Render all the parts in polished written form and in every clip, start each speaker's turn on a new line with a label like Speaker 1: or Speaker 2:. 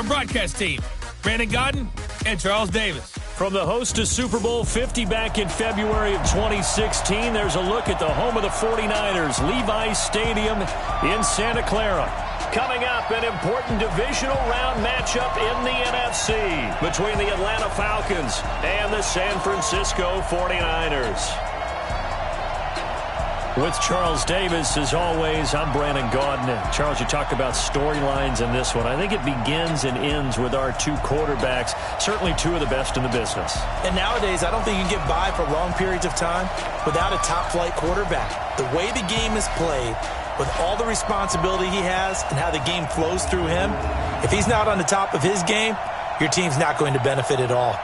Speaker 1: our broadcast team, Brandon Gaudin and Charles Davis.
Speaker 2: From the host to Super Bowl 50 back in February of 2016, there's a look at the home of the 49ers, Levi's Stadium in Santa Clara. Coming up, an important divisional round matchup in the NFC between the Atlanta Falcons and the San Francisco 49ers. With Charles Davis, as always, I'm Brandon Gaudin. Charles, you talked about storylines in this one. I think it begins and ends with our two quarterbacks, certainly two of the best in the business.
Speaker 3: And nowadays, I don't think you can get by for long periods of time without a top-flight quarterback. The way the game is played, with all the responsibility he has and how the game flows through him, if he's not on the top of his game, your team's not going to benefit at all.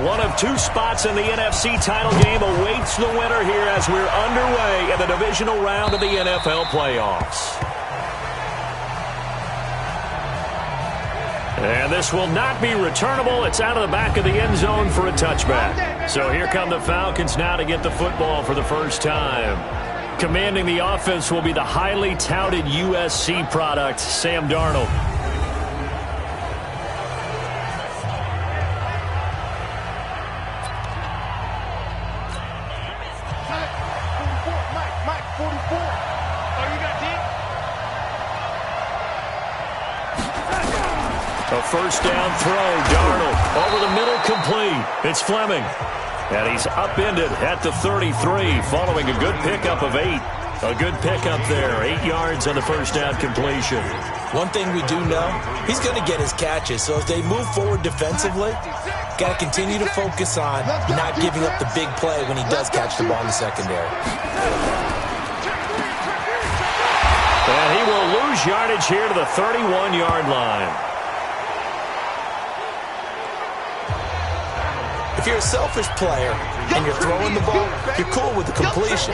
Speaker 2: One of two spots in the NFC title game awaits the winner here as we're underway in the divisional round of the NFL playoffs. And this will not be returnable. It's out of the back of the end zone for a touchback. So here come the Falcons now to get the football for the first time. Commanding the offense will be the highly touted USC product, Sam Darnold. A first down throw, Darnold over the middle, complete. It's Fleming. And he's upended at the 33 following a good pickup of 8. A good pickup there, 8 yards on the first down completion.
Speaker 3: One thing we do know, he's going to get his catches. So as they move forward defensively, got to continue to focus on not giving up the big play when he does catch the ball in the secondary.
Speaker 2: And he will lose yardage here to the 31-yard line.
Speaker 3: If you're a selfish player and you're throwing the ball, you're cool with the completion.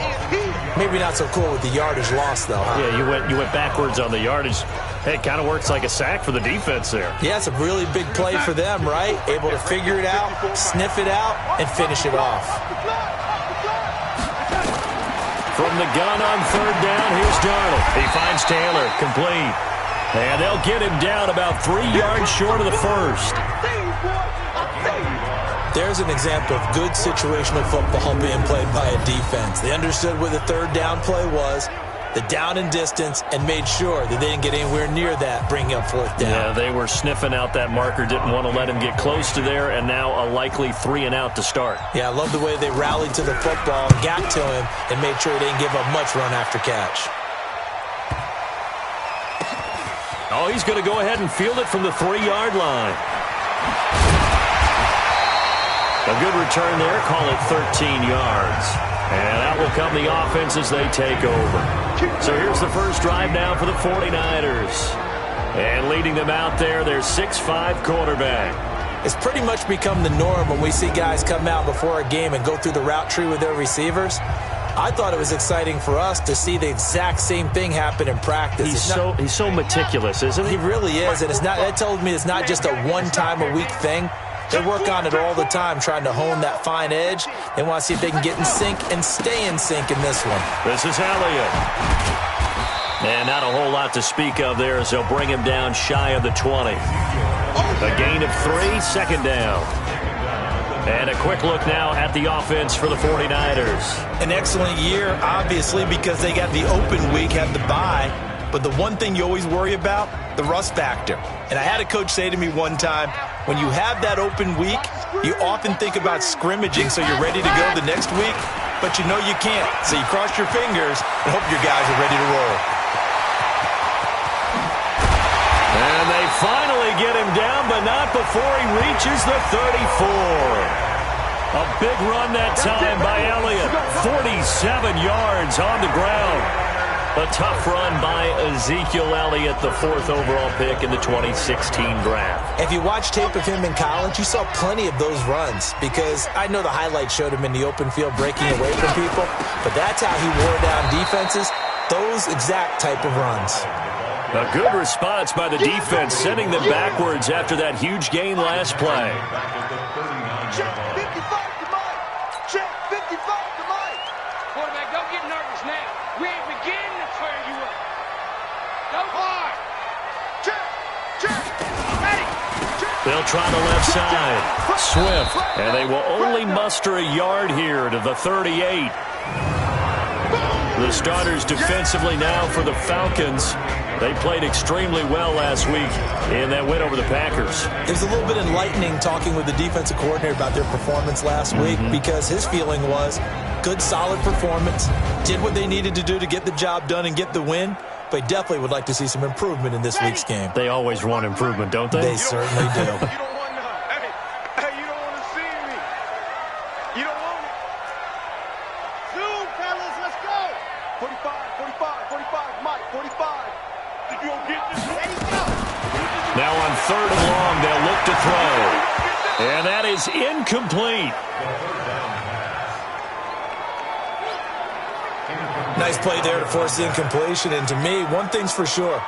Speaker 3: Maybe not so cool with the yardage loss, though. Huh?
Speaker 2: Yeah, you went backwards on the yardage. Hey, it kind of works like a sack for the defense there.
Speaker 3: Yeah, it's a really big play for them, right? Able to figure it out, sniff it out, and finish it off.
Speaker 2: From the gun on third down, here's Darnold. He finds Taylor, complete. And they'll get him down about 3 yards short of the first.
Speaker 3: There's an example of good situational football being played by a defense. They understood where the third down play was, the down and distance, and made sure that they didn't get anywhere near that, bringing up fourth down.
Speaker 2: Yeah, they were sniffing out that marker, didn't want to let him get close to there, and now a likely 3-and-out to start.
Speaker 3: Yeah, I love the way they rallied to the football and got to him and made sure they didn't give up much run after catch.
Speaker 2: Oh, he's going to go ahead and field it from the 3-yard line. A good return there, call it 13 yards. And out will come the offense as they take over. So here's the first drive now for the 49ers. And leading them out there, their 6'5" quarterback.
Speaker 3: It's pretty much become the norm when we see guys come out before a game and go through the route tree with their receivers. I thought it was exciting for us to see the exact same thing happen in practice.
Speaker 2: He's so meticulous, isn't he?
Speaker 3: He really is, and that tells me it's not just a one-time-a-week thing. They work on it all the time, trying to hone that fine edge. They want to see if they can get in sync and stay in sync in this one.
Speaker 2: This is Elliott. And not a whole lot to speak of there as they'll bring him down shy of the 20. A gain of 3, second down. And a quick look now at the offense for the 49ers.
Speaker 3: An excellent year, obviously, because they got the open week, had the bye. But the one thing you always worry about, the rust factor. And I had a coach say to me one time, when you have that open week, you often think about scrimmaging so you're ready to go the next week, but you know you can't. So you cross your fingers and hope your guys are ready to roll.
Speaker 2: And they finally get him down, but not before he reaches the 34. A big run that time by Elliott. 47 yards on the ground. A tough run by Ezekiel Elliott, the 4th overall pick in the 2016 draft.
Speaker 3: If you watch tape of him in college, you saw plenty of those runs because I know the highlights showed him in the open field breaking away from people, but that's how he wore down defenses, those exact type of runs.
Speaker 2: A good response by the defense, sending them backwards after that huge gain last play.
Speaker 4: Check 55 to Mike. Check 55 to Mike.
Speaker 5: Quarterback, don't get nervous now. We ain't beginning to tear you up. Go hard.
Speaker 4: Check. Check.
Speaker 5: Ready.
Speaker 2: They'll try the left side. Swift. And they will only muster a yard here to the 38. The starters defensively now for the Falcons. They played extremely well last week in that win over the Packers.
Speaker 3: It was a little bit enlightening talking with the defensive coordinator about their performance last week because his feeling was good, solid performance, did what they needed to do to get the job done and get the win, but definitely would like to see some improvement in this week's game.
Speaker 2: They always want improvement, don't they?
Speaker 3: They certainly do.
Speaker 4: You don't want none. Hey, you don't want to see me. You don't want me. Zoom, fellas, let's go. 45, Mike, 45. You gonna get this? There you go.
Speaker 2: Now on 3rd and long, they'll look to throw. And that is incomplete.
Speaker 3: Nice play there to force the incompletion. And to me, one thing's for sure.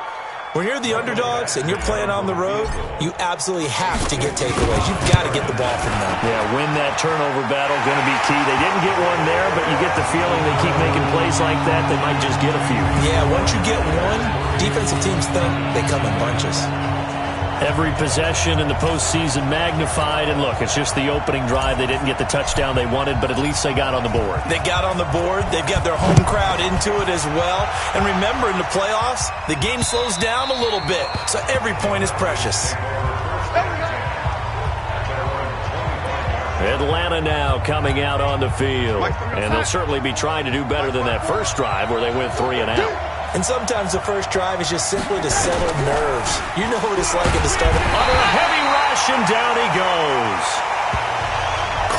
Speaker 3: When you're the underdogs and you're playing on the road, you absolutely have to get takeaways. You've got to get the ball from them.
Speaker 2: Yeah, win that turnover battle, going to be key. They didn't get one there, but you get the feeling they keep making plays like that, they might just get a few.
Speaker 3: Yeah, once you get one, defensive teams think they come in bunches.
Speaker 2: Every possession in the postseason magnified, and look, it's just the opening drive. They didn't get the touchdown they wanted, but at least they got on the board.
Speaker 3: They got on the board. They've got their home crowd into it as well. And remember, in the playoffs, the game slows down a little bit, so every point is precious.
Speaker 2: Atlanta now coming out on the field, and they'll certainly be trying to do better than that first drive where they went 3 and out.
Speaker 3: And sometimes the first drive is just simply to settle nerves. You know what it's like at the start of
Speaker 2: under a heavy rush, and down he goes.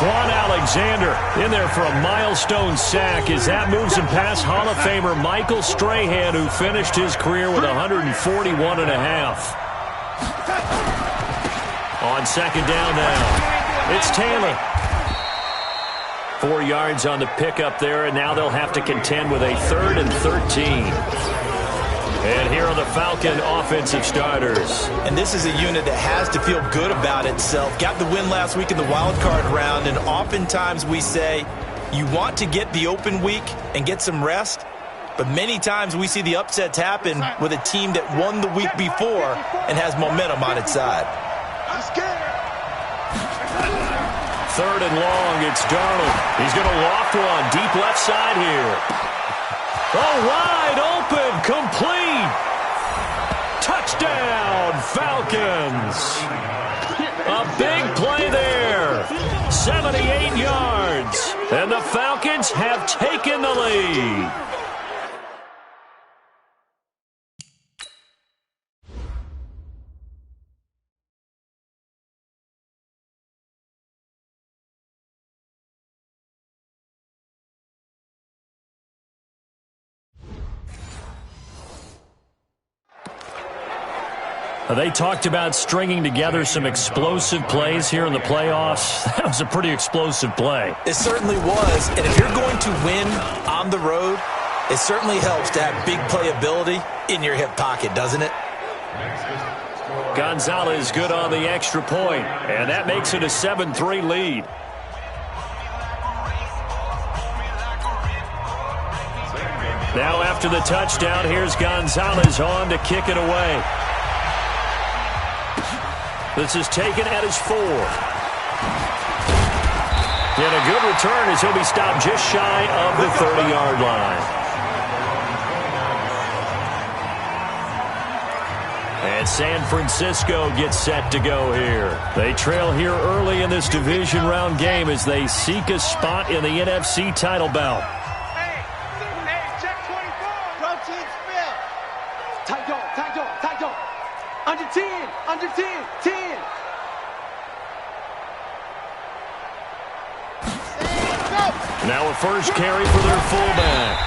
Speaker 2: Quan Alexander in there for a milestone sack as that moves him past Hall of Famer Michael Strahan, who finished his career with 141 and a half. On 2nd down now, it's Taylor. 4 yards on the pickup there, and now they'll have to contend with a 3rd and 13. And here are the Falcon offensive starters.
Speaker 3: And this is a unit that has to feel good about itself. Got the win last week in the wild card round, and oftentimes we say you want to get the open week and get some rest, but many times we see the upsets happen with a team that won the week before and has momentum on its side.
Speaker 4: I'm scared.
Speaker 2: 3rd and long, it's Darnold. He's going to loft one deep left side here. Oh, wide open, complete. Touchdown, Falcons. A big play there. 78 yards. And the Falcons have taken the lead. They talked about stringing together some explosive plays here in the playoffs. That was a pretty explosive play.
Speaker 3: It certainly was, and if you're going to win on the road, it certainly helps to have big playability in your hip pocket, doesn't it?
Speaker 2: Gonzalez good on the extra point, and that makes it a 7-3 lead. Now after the touchdown, here's Gonzalez on to kick it away. This is taken at his 4. And a good return as he'll be stopped just shy of the 30-yard line. And San Francisco gets set to go here. They trail here early in this division round game as they seek a spot in the NFC title bout.
Speaker 4: Hey, check 24. Protein spill. Tight dog. Under 10. under 10. 10.
Speaker 2: Now a first carry for their fullback.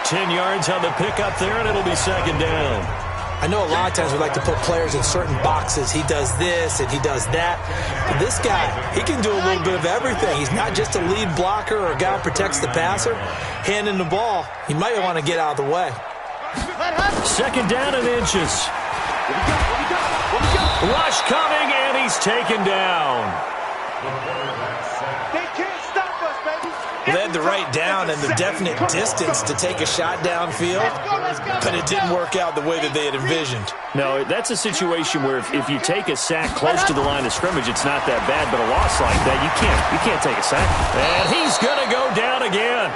Speaker 2: 10 yards on the pickup there, and it'll be second down.
Speaker 3: I know a lot of times we like to put players in certain boxes. He does this and he does that. But this guy, he can do a little bit of everything. He's not just a lead blocker or a guy who protects the passer. Handing the ball, he might want to get out of the way.
Speaker 2: Second down and inches. Rush coming, and he's taken down.
Speaker 4: They can't stop us, baby.
Speaker 3: They had the right down and the definite distance to take a shot downfield, but it didn't work out the way that they had envisioned.
Speaker 2: No, that's a situation where if you take a sack close to the line of scrimmage, it's not that bad, but a loss like that, you can't take a sack. And he's going to go down again.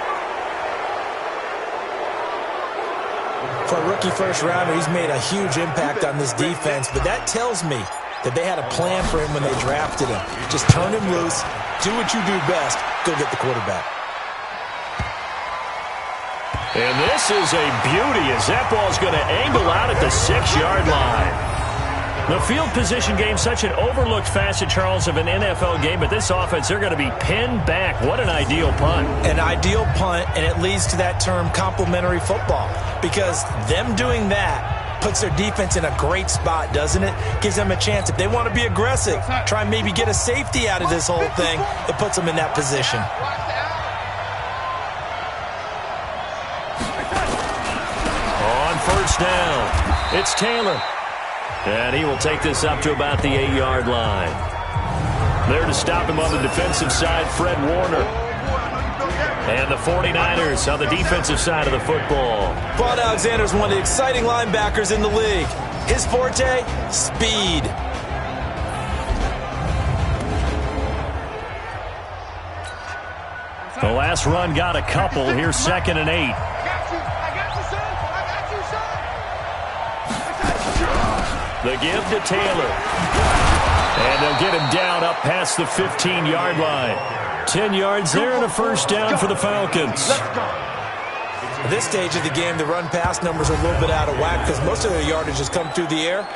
Speaker 3: For a rookie first-rounder, he's made a huge impact on this defense, but that tells me that they had a plan for him when they drafted him. Just turn him loose, do what you do best, go get the quarterback.
Speaker 2: And this is a beauty as that ball's going to angle out at the 6-yard line. The field position game, such an overlooked facet, Charles, of an NFL game, but this offense, they're going to be pinned back. What an ideal punt.
Speaker 3: An ideal punt, and it leads to that term complementary football, because them doing that puts their defense in a great spot, doesn't it? Gives them a chance. If they want to be aggressive, try and maybe get a safety out of this whole thing, it puts them in that position.
Speaker 2: On first down, it's Taylor. And he will take this up to about the 8-yard line. There to stop him on the defensive side, Fred Warner. And the 49ers on the defensive side of the football.
Speaker 3: Vaughn Alexander is one of the exciting linebackers in the league. His forte, speed.
Speaker 2: The last run got a couple. Here's 2nd and 8. The give to Taylor. And they'll get him down up past the 15-yard line. 10 yards there and a first down for the Falcons.
Speaker 3: At this stage of the game, the run-pass numbers are a little bit out of whack because most of their yardage has come through the air.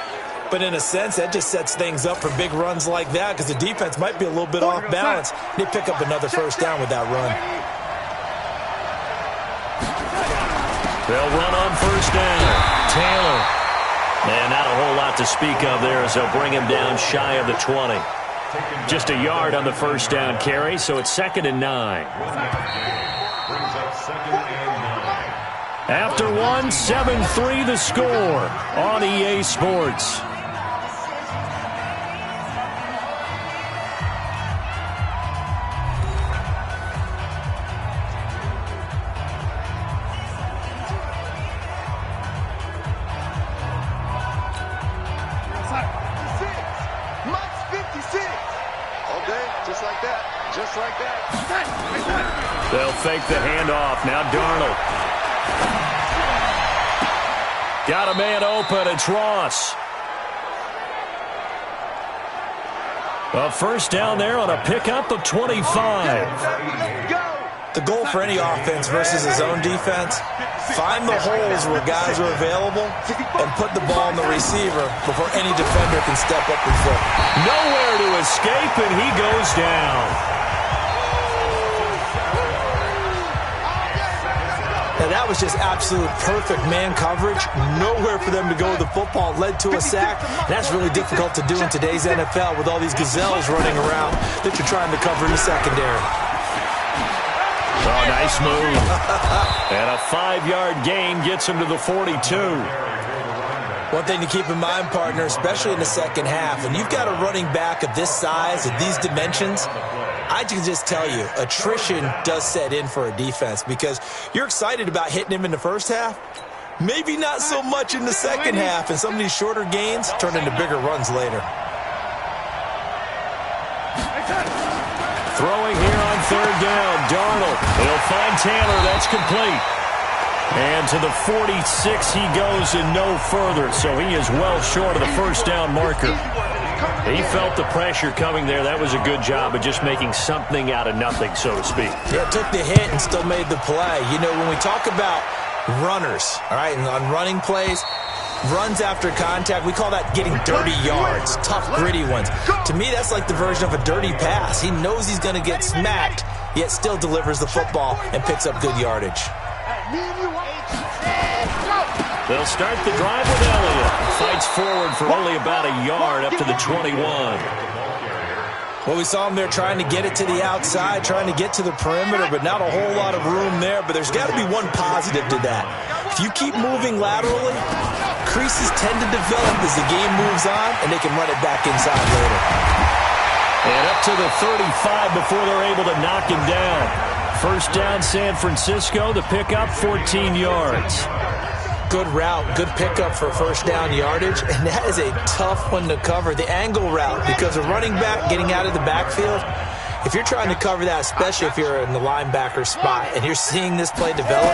Speaker 3: But in a sense, that just sets things up for big runs like that because the defense might be a little bit off balance. They pick up another first down with that run.
Speaker 2: They'll run on first down. Taylor. And not a whole lot to speak of there as they'll bring him down shy of the 20. Just a yard on the first down carry, so it's 2nd and 9. After 7-3 the score on EA Sports. They'll fake the handoff. Now Darnold. Got a man open. It's Ross. A first down there on a pickup of 25.
Speaker 3: The goal for any offense versus his own defense, find the holes where guys are available and put the ball on the receiver before any defender can step up and foot.
Speaker 2: Nowhere to escape, and he goes down.
Speaker 3: Now, that was just absolute perfect man coverage. Nowhere for them to go with the football. Led to a sack. That's really difficult to do in today's NFL with all these gazelles running around that you're trying to cover in the secondary.
Speaker 2: Oh, nice move. And a 5-yard gain gets him to the 42.
Speaker 3: One thing to keep in mind, partner, especially in the second half, and you've got a running back of this size, of these dimensions, I can just tell you, attrition does set in for a defense because you're excited about hitting him in the first half. Maybe not so much in the second half, and some of these shorter gains turn into bigger runs later.
Speaker 2: Throwing here on third down, Darnold. He'll find Taylor. That's complete. And to the 46 he goes and no further, so he is well short of the first down marker. He felt the pressure coming there. That was a good job of just making something out of nothing, so to speak.
Speaker 3: Yeah, took the hit and still made the play. You know, when we talk about runners, all right, and on running plays, Runs after contact, we call that getting dirty yards, tough, gritty ones. To me, that's like the version of a dirty pass. He knows he's going to get smacked, yet still delivers the football and picks up good yardage.
Speaker 2: They'll start the drive with Elliott. Fights forward for only about a yard up to the 21.
Speaker 3: Well, we saw him there trying to get it to the outside, trying to get to the perimeter, but not a whole lot of room there. But there's got to be one positive to that. If you keep moving laterally, creases tend to develop as the game moves on, and they can run it back inside later.
Speaker 2: And up to the 35 before they're able to knock him down. First down, San Francisco. The pickup, 14 yards.
Speaker 3: Good route, good pickup for first down yardage, and that is a tough one to cover. The angle route, because a running back getting out of the backfield, if you're trying to cover that, especially if you're in the linebacker spot and you're seeing this play develop,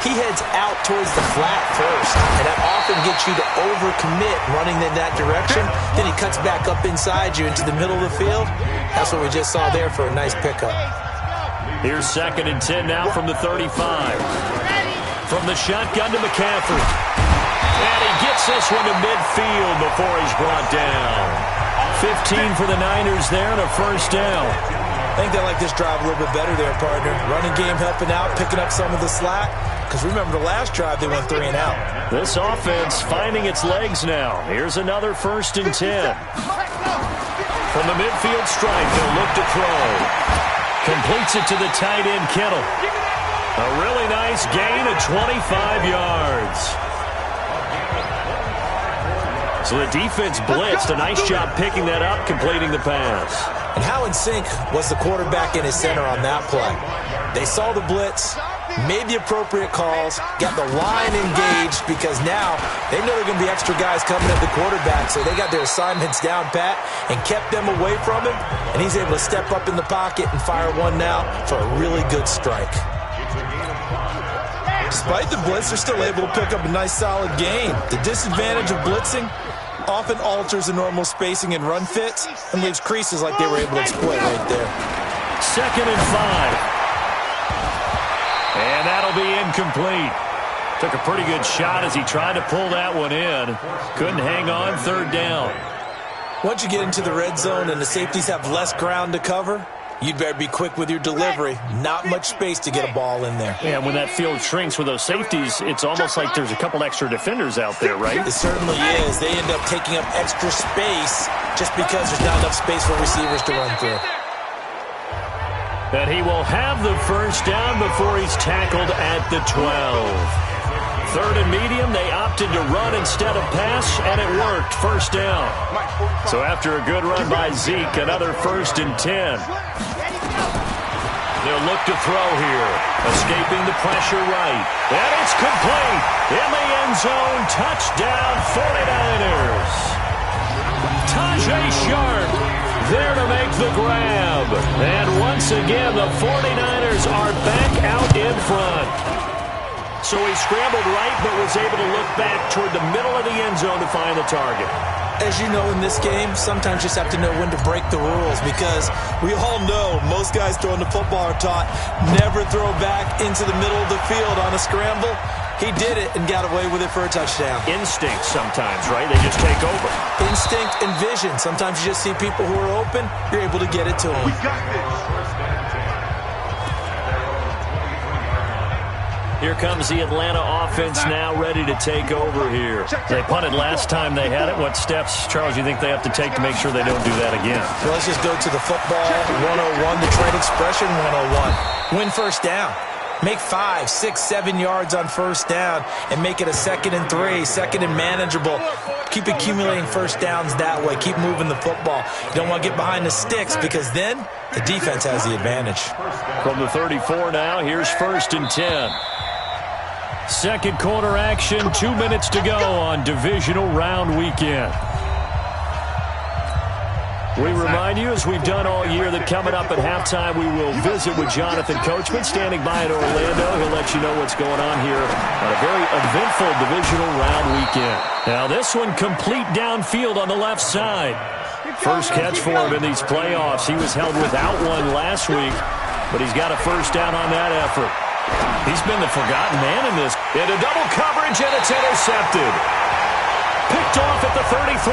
Speaker 3: he heads out towards the flat first, and that often gets you to overcommit running in that direction. Then he cuts back up inside you into the middle of the field. That's what we just saw there for a nice pickup.
Speaker 2: Here's 2nd and 10 now from the 35. From the shotgun to McCaffrey. And he gets this one to midfield before he's brought down. 15 for the Niners there and a first down.
Speaker 3: I think they like this drive a little bit better there, partner. Running game helping out, picking up some of the slack. Because remember, the last drive they went 3 and out.
Speaker 2: This offense finding its legs now. Here's another 1st and 10. From the midfield stripe, they'll look to throw. Completes it to the tight end, Kittle. A really nice gain of 25 yards. So the defense blitzed. A nice job picking that up, completing the pass.
Speaker 3: And how in sync was the quarterback in his center on that play? They saw the blitz, made the appropriate calls, got the line engaged, because now they know there are going to be extra guys coming at the quarterback, so they got their assignments down pat and kept them away from him, and he's able to step up in the pocket and fire one now for a really good strike. Despite the blitz, they're still able to pick up a nice solid gain. The disadvantage of blitzing often alters the normal spacing and run fits and leaves creases like they were able to exploit right there.
Speaker 2: 2nd and 5. And that'll be incomplete. Took a pretty good shot as he tried to pull that one in. Couldn't hang on, 3rd down.
Speaker 3: Once you get into the red zone and the safeties have less ground to cover, you'd better be quick with your delivery. Not much space to get a ball in there.
Speaker 2: Yeah, when that field shrinks with those safeties, it's almost like there's a couple extra defenders out there, right?
Speaker 3: It certainly is. They end up taking up extra space just because there's not enough space for receivers to run through.
Speaker 2: And he will have the first down before he's tackled at the 12. 3rd and medium, they opted to run instead of pass, and it worked. First down. So after a good run by Zeke, another 1st and 10. They'll look to throw here. Escaping the pressure right. And it's complete. In the end zone, touchdown 49ers. Tajay Sharp there to make the grab. And once again, the 49ers are back out in front. So he scrambled right, but was able to look back toward the middle of the end zone to find the target.
Speaker 3: As you know, in this game, sometimes you just have to know when to break the rules, because we all know most guys throwing the football are taught never throw back into the middle of the field on a scramble. He did it and got away with it for a touchdown.
Speaker 2: Instinct sometimes, right? They just take over.
Speaker 3: Instinct and vision. Sometimes you just see people who are open, you're able to get it to them.
Speaker 4: We got this.
Speaker 2: Here comes the Atlanta offense now ready to take over here. They punted last time they had it. What steps, Charles, you think they have to take to make sure they don't do that again?
Speaker 3: Well, let's just go to the football 101, the trade expression 101. Win first down. Make 5, 6, 7 yards on first down and make it a 2nd and 3, 2nd and manageable. Keep accumulating first downs that way. Keep moving the football. You don't want to get behind the sticks, because then the defense has the advantage.
Speaker 2: From the 34 now, here's 1st and 10. Second quarter action, 2 minutes to go on divisional round weekend. We remind you, as we've done all year, that coming up at halftime, we will visit with Jonathan Coachman, standing by in Orlando. He'll let you know what's going on here on a very eventful divisional round weekend. Now, this one complete downfield on the left side. First catch for him in these playoffs. He was held without one last week, but he's got a first down on that effort. He's been the forgotten man in this. Into double coverage, and it's intercepted. Picked off at the 33.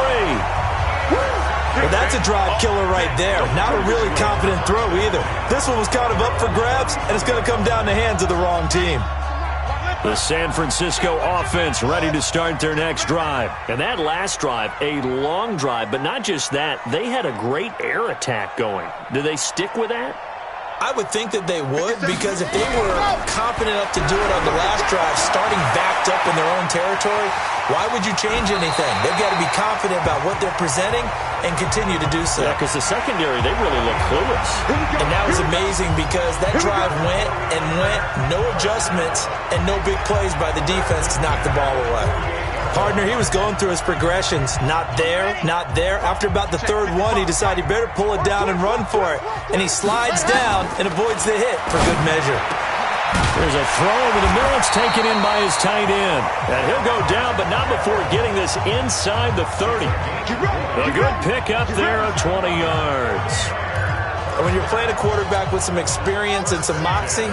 Speaker 3: Well, that's a drive killer right there. Not a really confident throw either. This one was kind of up for grabs, and it's going to come down the hands of the wrong team.
Speaker 2: The San Francisco offense ready to start their next drive. And that last drive, a long drive, but not just that. They had a great air attack going. Do they stick with that?
Speaker 3: I would think that they would, because if they were confident enough to do it on the last drive, starting backed up in their own territory, why would you change anything? They've got to be confident about what they're presenting and continue to do so.
Speaker 2: Yeah, because the secondary, they really look clueless.
Speaker 3: And that was amazing because that drive went and went, no adjustments, and no big plays by the defense to knock the ball away. Partner, he was going through his progressions. Not there, not there. After about the third one, he decided he better pull it down and run for it. And he slides down and avoids the hit for good measure.
Speaker 2: There's a throw over the middle. It's taken in by his tight end. And he'll go down, but not before getting this inside the 30. A good pick up there of 20 yards.
Speaker 3: When you're playing a quarterback with some experience and some moxie,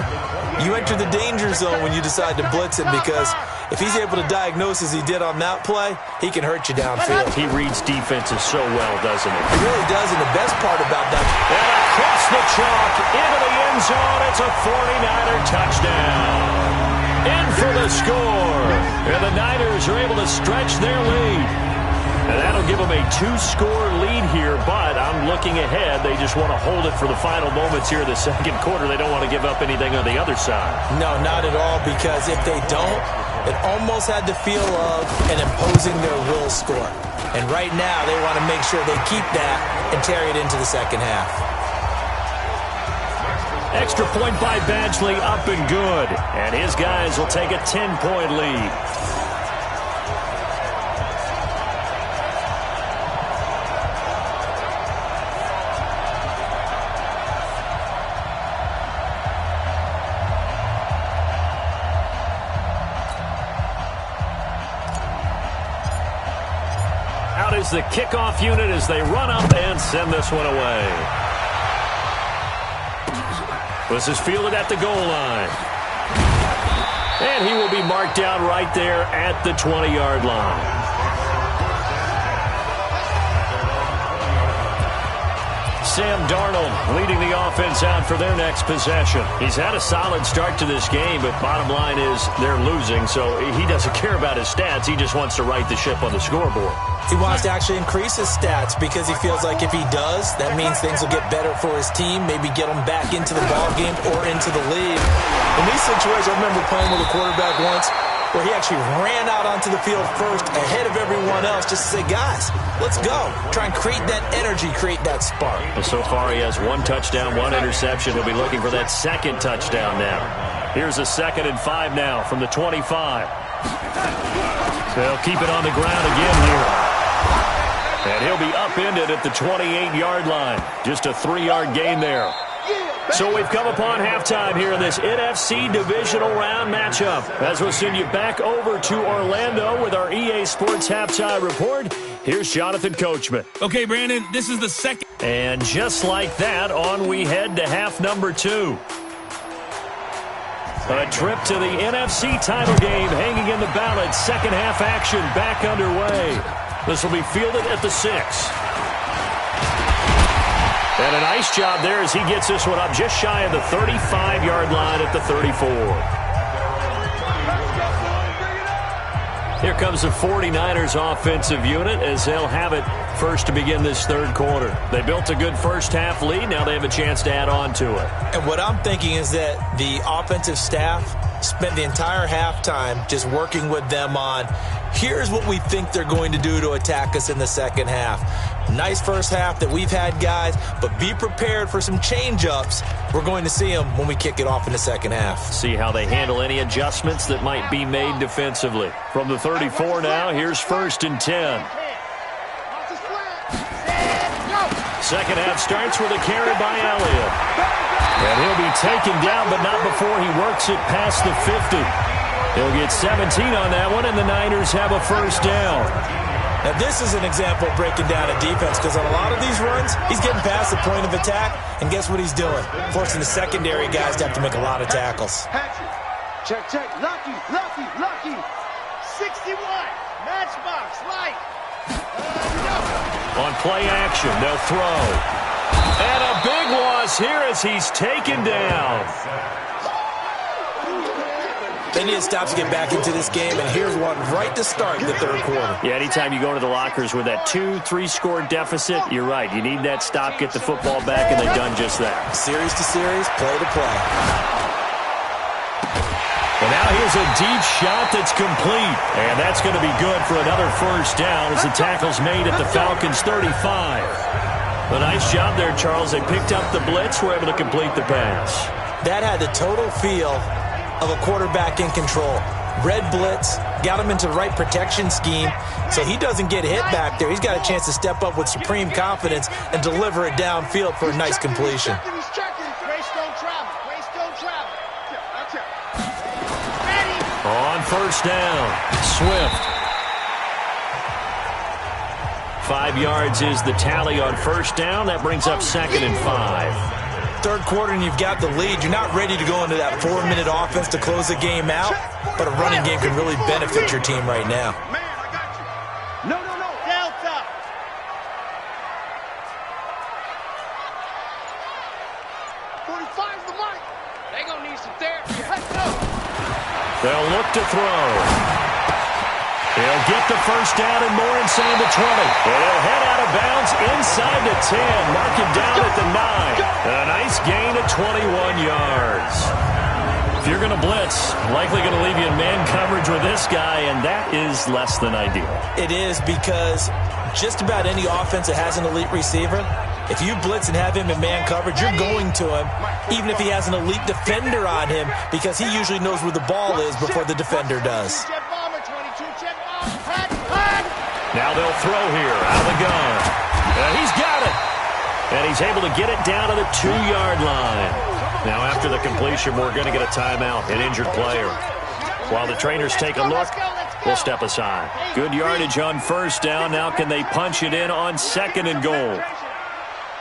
Speaker 3: you enter the danger zone when you decide to blitz him, because if he's able to diagnose as he did on that play, he can hurt you downfield.
Speaker 2: He reads defenses so well, doesn't he?
Speaker 3: He really does, and the best part about that...
Speaker 2: And across the chalk, into the end zone, it's a 49er touchdown. In for the score. And the Niners are able to stretch their lead. And that'll give them a 2-score lead here, but I'm looking ahead. They just want to hold it for the final moments here in the second quarter. They don't want to give up anything on the other side.
Speaker 3: No, not at all, because if they don't, it almost had the feel of an imposing their will score. And right now, they want to make sure they keep that and carry it into the second half.
Speaker 2: Extra point by Badgley, up and good. And his guys will take a 10-point lead. Is the kickoff unit as they run up and send this one away. This is fielded at the goal line. And he will be marked down right there at the 20-yard line. Sam Darnold leading the offense out for their next possession. He's had a solid start to this game, but bottom line is they're losing, so he doesn't care about his stats. He just wants to right the ship on the scoreboard.
Speaker 3: He wants to actually increase his stats because he feels like if he does, that means things will get better for his team, maybe get him back into the ball game or into the league. In these situations, I remember playing with a quarterback once where he actually ran out onto the field first ahead of everyone else just to say, guys, let's go. Try and create that energy, create that spark.
Speaker 2: Well, so far he has 1 touchdown, 1 interception. He'll be looking for that second touchdown now. Here's a 2nd and 5 now from the 25. So he'll keep it on the ground again here. And he'll be upended at the 28-yard line. Just a 3-yard gain there. So we've come upon halftime here in this NFC divisional round matchup. As we'll send you back over to Orlando with our EA Sports halftime report, here's Jonathan Coachman.
Speaker 1: Okay, Brandon, this is the second.
Speaker 2: And just like that, on we head to half number 2. A trip to the NFC title game hanging in the balance. Second half action back underway. This will be fielded at the 6. And a nice job there as he gets this one up just shy of the 35-yard line at the 34. Here comes the 49ers offensive unit as they'll have it first to begin this third quarter. They built a good first half lead. Now they have a chance to add on to it.
Speaker 3: And what I'm thinking is that the offensive staff spent the entire halftime just working with them on, here's what we think they're going to do to attack us in the second half. Nice first half that we've had, guys, but be prepared for some change-ups. We're going to see them when we kick it off in the second half.
Speaker 2: See how they handle any adjustments that might be made defensively. From the 34 now, here's 1st and 10. Second half starts with a carry by Elliott. And he'll be taken down, but not before he works it past the 50. He'll get 17 on that one, and the Niners have a first down.
Speaker 3: Now, this is an example of breaking down a defense, because on a lot of these runs, he's getting past the point of attack, and guess what he's doing? Forcing the secondary guys to have to make a lot of tackles.
Speaker 4: Check, check. Lucky, lucky, lucky. 61. Matchbox, light.
Speaker 2: On play action, they'll throw. And a big loss here as he's taken down.
Speaker 3: They need to stop to get back into this game, and here's one right to start the third quarter.
Speaker 2: Yeah, anytime you go into the lockers with that 2-3 score deficit, you're right. You need that stop, get the football back, and they've done just that.
Speaker 3: Series to series, play to play.
Speaker 2: And now here's a deep shot that's complete. And that's going to be good for another first down as the tackle's made at the Falcons' 35. A nice job there, Charles. They picked up the blitz, were able to complete the pass.
Speaker 3: That had the total feel of a quarterback in control. Red blitz, got him into the right protection scheme, so he doesn't get hit back there. He's got a chance to step up with supreme confidence and deliver it downfield for a nice completion.
Speaker 2: On first down, Swift. 5 yards is the tally on first down. That brings up 2nd and 5.
Speaker 3: Third quarter and you've got the lead. You're not ready to go into that 4-minute offense to close the game out, but a running game can really benefit your team right now.
Speaker 4: Man, I got you. No. Delta. The mark.
Speaker 5: They're going to need some therapy.
Speaker 2: They'll look to throw. He'll get the first down and more inside the 20. And he'll head out of bounds inside the 10. Mark him down at the 9. A nice gain of 21 yards. If you're going to blitz, likely going to leave you in man coverage with this guy, and that is less than ideal.
Speaker 3: It is, because just about any offense that has an elite receiver, if you blitz and have him in man coverage, you're going to him, even if he has an elite defender on him, because he usually knows where the ball is before the defender does.
Speaker 2: Now they'll throw here out of the gun. And he's got it. And he's able to get it down to the 2-yard line. Now after the completion, we're going to get a timeout, an injured player. While the trainers take a look, we'll step aside. Good yardage on first down. Now can they punch it in on 2nd and goal?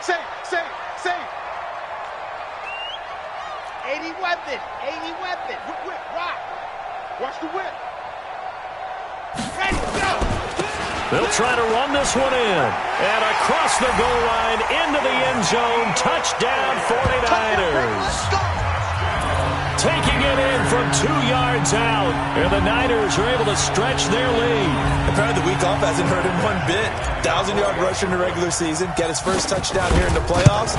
Speaker 4: Save. 80 weapon. Whip, rock. Watch the whip. Ready, go.
Speaker 2: They'll try to run this one in. And across the goal line into the end zone. Touchdown 49ers. Taking it in from 2 yards out. And the Niners are able to stretch their lead.
Speaker 3: Apparently the week off hasn't hurt him one bit. 1,000-yard rusher in the regular season. Got his first touchdown here in the playoffs.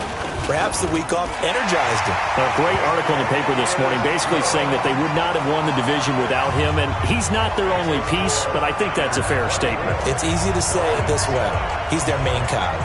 Speaker 3: Perhaps the week off energized him.
Speaker 2: A great article in the paper this morning basically saying that they would not have won the division without him. And he's not their only piece, but I think that's a fair statement.
Speaker 3: It's easy to say it this way. He's their main cog.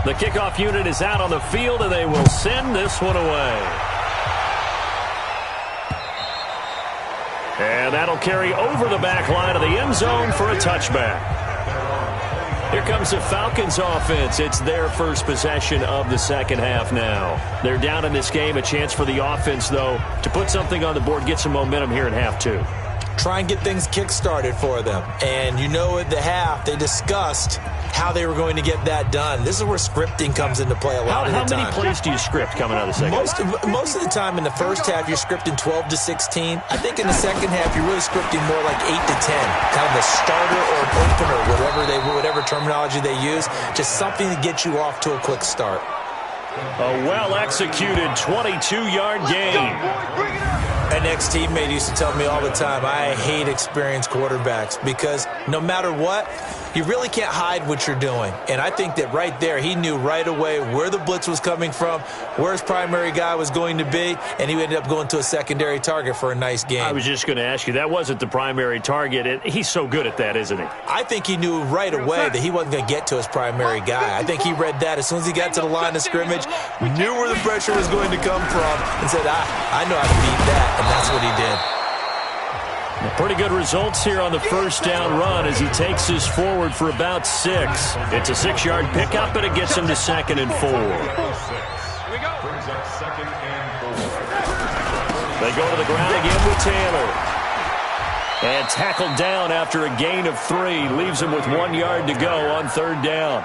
Speaker 2: The kickoff unit is out on the field, and they will send this one away. And that'll carry over the back line of the end zone for a touchback. Here comes the Falcons offense. It's their first possession of the second half now. They're down in this game. A chance for the offense, though, to put something on the board, get some momentum here in half 2.
Speaker 3: Try and get things kick-started for them. And you know at the half, they discussed how they were going to get that done. This is where scripting comes into play a lot of the time.
Speaker 2: How many plays do you script coming out of the second half?
Speaker 3: Most of the time in the first half, you're scripting 12 to 16. I think in the second half, you're really scripting more like 8 to 10. Kind of a starter or an opener, whatever terminology they use. Just something to get you off to a quick start.
Speaker 2: A well-executed 22-yard gain.
Speaker 3: An ex-teammate used to tell me all the time, I hate experienced quarterbacks because no matter what, you really can't hide what you're doing. And I think that right there, he knew right away where the blitz was coming from, where his primary guy was going to be, and he ended up going to a secondary target for a nice game.
Speaker 2: I was just going to ask you, that wasn't the primary target. And he's so good at that, isn't he?
Speaker 3: I think he knew right away that he wasn't going to get to his primary guy. I think he read that as soon as he got to the line of scrimmage, knew where the pressure was going to come from, and said, I know how to beat that, and that's what he did.
Speaker 2: Pretty good results here on the first down run as he takes this forward for about 6. It's a 6-yard pickup, and it gets him to 2nd and 4. They go to the ground again with Taylor. And tackled down after a gain of 3. Leaves him with 1 yard to go on 3rd down.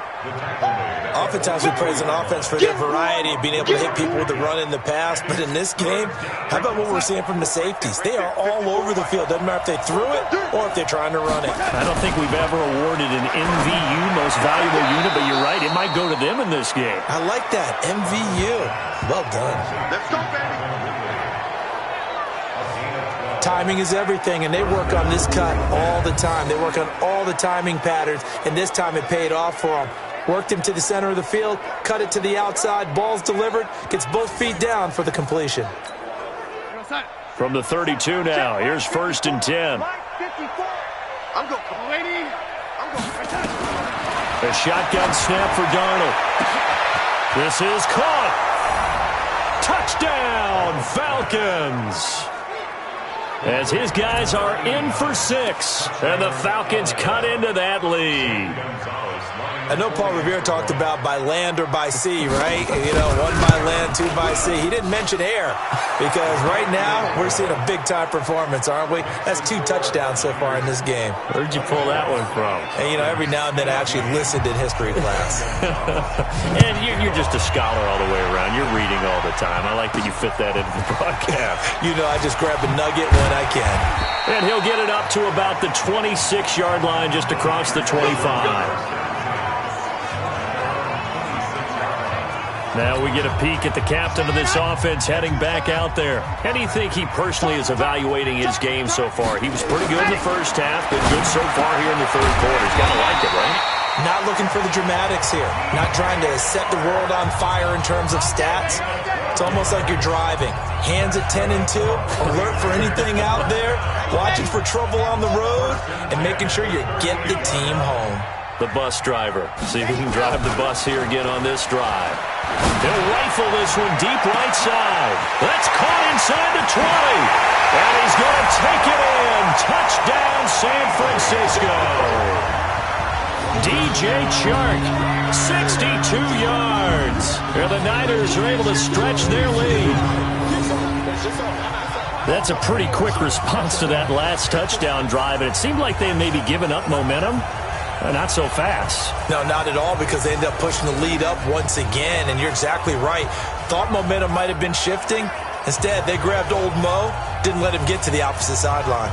Speaker 3: Oftentimes we praise an offense for their variety of being able to hit people with the run in the pass. But in this game, how about what we're seeing from the safeties? They are all over the field. Doesn't matter if they threw it or if they're trying to run it.
Speaker 2: I don't think we've ever awarded an MVU, most valuable unit, but you're right. It might go to them in this game.
Speaker 3: I like that. MVU. Well done.
Speaker 4: Let's go, baby.
Speaker 3: Timing is everything, and they work on this cut all the time. They work on all the timing patterns, and this time it paid off for them. Worked him to the center of the field, cut it to the outside, ball's delivered, gets both feet down for the completion.
Speaker 2: From the 32 now, here's 1st and 10.
Speaker 4: I'm going, come on, lady. I'm going.
Speaker 2: A shotgun snap for Darnold. This is caught. Touchdown, Falcons. As his guys are in for 6, and the Falcons cut into that lead.
Speaker 3: I know Paul Revere talked about by land or by sea, right? You know, 1 by land, 2 by sea. He didn't mention air because right now we're seeing a big-time performance, aren't we? That's 2 touchdowns so far in this game.
Speaker 2: Where'd you pull that one from?
Speaker 3: And, you know, every now and then I actually listened in history class.
Speaker 2: And you're just a scholar all the way around. You're reading all the time. I like that you fit that into the broadcast.
Speaker 3: You know, I just grab a nugget when I can.
Speaker 2: And he'll get it up to about the 26-yard line just across the 25. Now we get a peek at the captain of this offense heading back out there. How do you think he personally is evaluating his game so far? He was pretty good in the first half, been good so far here in the 3rd quarter. He's got to like it, right?
Speaker 3: Not looking for the dramatics here. Not trying to set the world on fire in terms of stats. It's almost like you're driving. Hands at 10 and 2, alert for anything out there, watching for trouble on the road, and making sure you get the team home.
Speaker 2: The bus driver. See if he can drive the bus here again on this drive. He'll rifle this one deep right side. That's caught inside the 20. And he's going to take it in. Touchdown, San Francisco. DJ Chark, 62 yards. And the Niners are able to stretch their lead. That's a pretty quick response to that last touchdown drive. And it seemed like they may be giving up momentum. Not so fast.
Speaker 3: No, not at all, because they ended up pushing the lead up once again, and you're exactly right. Thought momentum might have been shifting. Instead, they grabbed old Mo, didn't let him get to the opposite sideline.